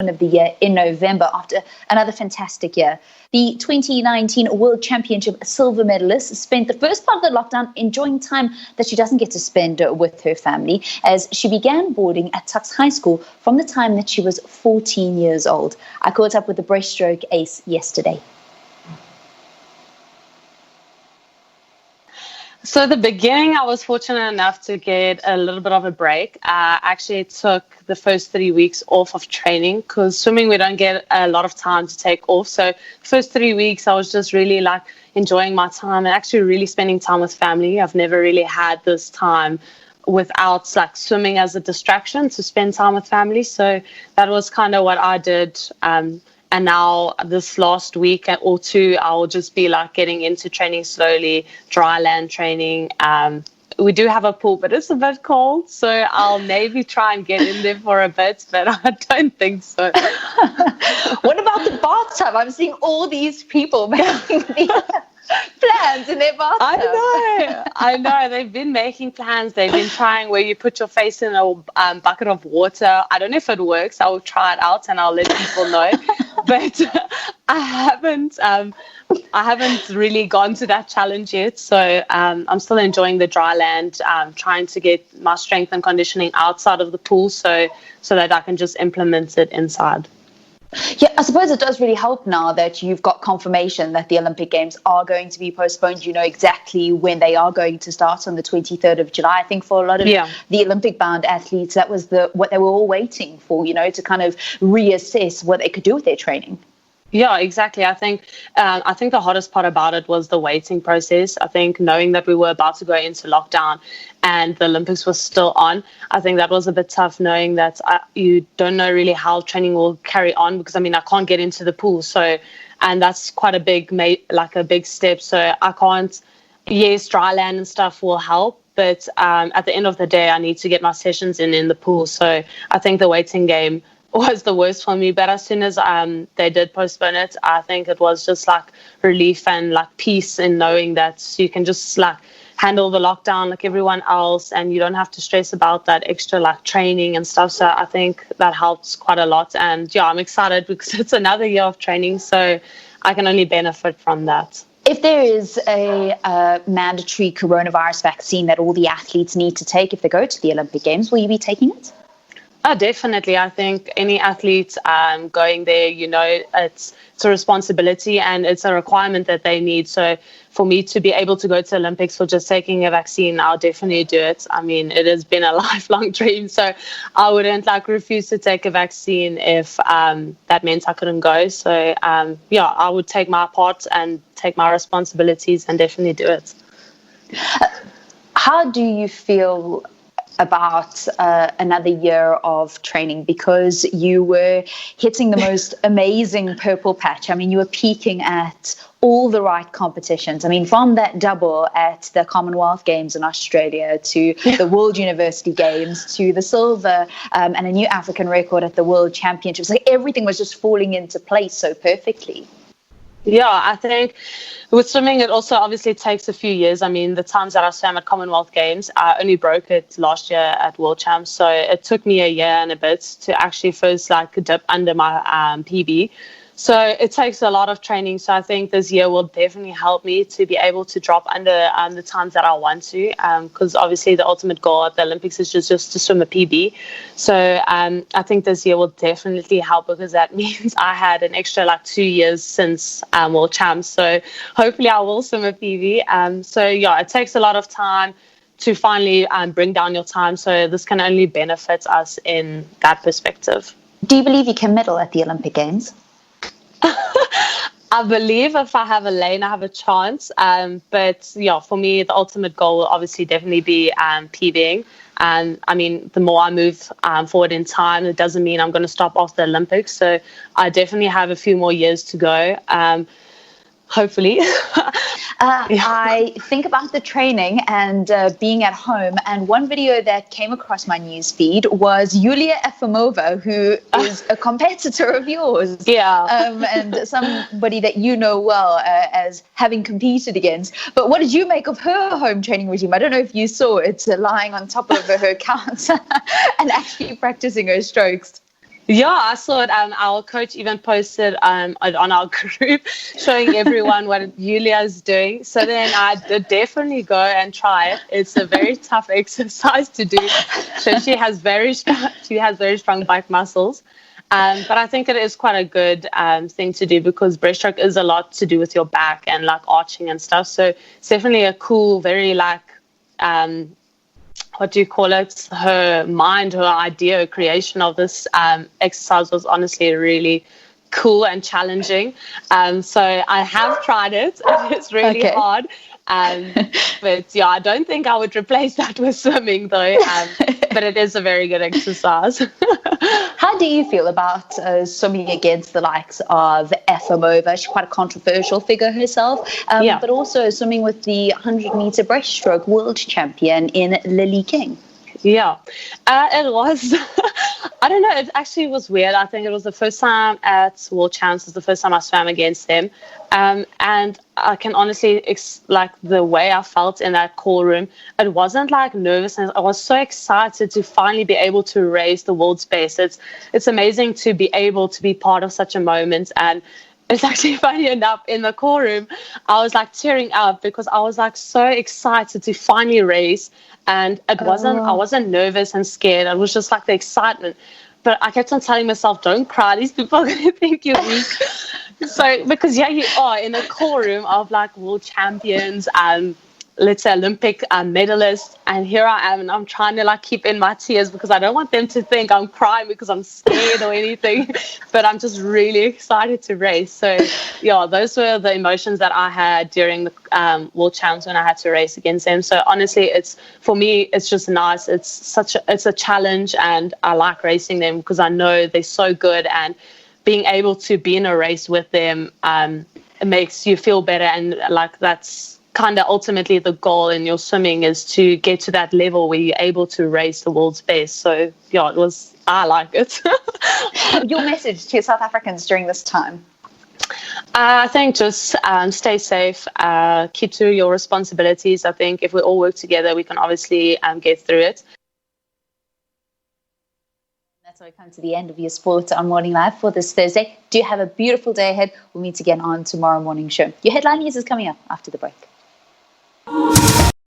of the year in November after another fantastic year. The 2019 World Championship silver medalist spent the first part of the lockdown enjoying time that she doesn't get to spend with her family, as she began boarding at Tuks High School from the time that she was 14 years old. I caught up with the breaststroke ace yesterday. So the beginning, I was fortunate enough to get a little bit of a break. Actually, it took the first 3 weeks off of training, because swimming, we don't get a lot of time to take off. So first 3 weeks, I was just really like enjoying my time and actually really spending time with family. I've never really had this time without like swimming as a distraction to spend time with family. So that was kind of what I did. And now this last week or two, I'll just be like getting into training slowly, dry land training. We do have a pool, but it's a bit cold. So I'll maybe try and get in there for a bit, but I don't think so. What about the bathtub? I'm seeing all these people making these plans in their bathtub. I know. They've been making plans. They've been trying where you put your face in a bucket of water. I don't know if it works. I will try it out and I'll let people know. But I haven't really gone to that challenge yet. So I'm still enjoying the dry land, trying to get my strength and conditioning outside of the pool so that I can just implement it inside. Yeah, I suppose it does really help now that you've got confirmation that the Olympic Games are going to be postponed. You know exactly when they are going to start on the 23rd of July. I think for a lot of the Olympic-bound athletes, that was what they were all waiting for, you know, to kind of reassess what they could do with their training. Yeah, exactly. I think the hardest part about it was the waiting process. I think knowing that we were about to go into lockdown and the Olympics was still on, I think that was a bit tough, knowing that you don't know really how training will carry on, because, I mean, I can't get into the pool. So, and that's quite a big step. So I can't, yes, dry land and stuff will help. But at the end of the day, I need to get my sessions in the pool. So I think the waiting game was the worst for me. But as soon as they did postpone it, I think it was just like relief and like peace in knowing that you can just like handle the lockdown like everyone else, and you don't have to stress about that extra like training and stuff. So I think that helps quite a lot. And yeah, I'm excited because it's another year of training, so I can only benefit from that. If there is a mandatory coronavirus vaccine that all the athletes need to take if they go to the Olympic Games, will you be taking it? Oh, definitely. I think any athlete going there, you know, it's a responsibility and it's a requirement that they need. So for me to be able to go to Olympics for just taking a vaccine, I'll definitely do it. I mean, it has been a lifelong dream, so I wouldn't refuse to take a vaccine if that meant I couldn't go. So yeah, I would take my part and take my responsibilities and definitely do it. How do you feel about another year of training, because you were hitting the most amazing purple patch? I mean, you were peaking at all the right competitions. I mean, from that double at the Commonwealth Games in Australia to the World University Games to the silver and a new African record at the World Championships. Like, everything was just falling into place so perfectly. Yeah, I think with swimming, it also obviously takes a few years. I mean, the times that I swam at Commonwealth Games, I only broke it last year at World Champs. So it took me a year and a bit to actually first dip under my PB. So it takes a lot of training. So I think this year will definitely help me to be able to drop under the times that I want to, because obviously the ultimate goal at the Olympics is just to swim a PB. So I think this year will definitely help, because that means I had an extra 2 years since World Champs. So hopefully I will swim a PB. So yeah, it takes a lot of time to finally bring down your time. So this can only benefit us in that perspective. Do you believe you can medal at the Olympic Games? I believe if I have a lane, I have a chance. But yeah, for me, the ultimate goal will obviously definitely be PBing. And I mean, the more I move forward in time, it doesn't mean I'm going to stop off the Olympics. So I definitely have a few more years to go. Hopefully. I think about the training and being at home, and one video that came across my news feed was Yulia Efimova, who is a competitor of yours. Yeah. And somebody that you know well as having competed against. But what did you make of her home training regime? I don't know if you saw it, lying on top of her couch and actually practicing her strokes. Yeah, I saw it. Our coach even posted on our group showing everyone what Yulia is doing. So then I did definitely go and try it. It's a very tough exercise to do. So she has very strong bike muscles. But I think it is quite a good thing to do because breaststroke is a lot to do with your back and like arching and stuff. So it's definitely a cool, very like what do you call it? Her mind, her idea, her creation of this exercise was honestly really cool and challenging. So I have tried it. It's really hard. But yeah, I don't think I would replace that with swimming though. But it is a very good exercise. How do you feel about swimming against the likes of Efimova? She's quite a controversial figure herself, but also swimming with the 100-meter breaststroke world champion in Lilly King. Yeah, it was, I don't know, it actually was weird. I think it was the first time at World Champs, it was the first time I swam against them. And I can honestly, like the way I felt in that call room, it wasn't like nervousness. I was so excited to finally be able to race the world space. It's amazing to be able to be part of such a moment. And it's actually funny enough, in the call room, I was like tearing up because I was like so excited to finally race. And I wasn't nervous and scared. It was just like the excitement. But I kept on telling myself, don't cry. These people are going to think you're weak. So, because you are in a call room of like world champions and let's say Olympic medalist, and here I am and I'm trying to like keep in my tears because I don't want them to think I'm crying because I'm scared or anything, but I'm just really excited to race. So yeah, those were the emotions that I had during the World Champs when I had to race against them. So honestly, for me it's just nice. It's a challenge, and I like racing them because I know they're so good, and being able to be in a race with them it makes you feel better, and like that's kind of ultimately the goal in your swimming, is to get to that level where you're able to race the world's best. So yeah, I like it. Your message to South Africans during this time? I think just stay safe, keep to your responsibilities. I think if we all work together, we can obviously get through it. That's how we come to the end of your Sport on Morning Live for this Thursday. Do have a beautiful day ahead. We'll meet again on tomorrow morning show. Your headline news is coming up after the break.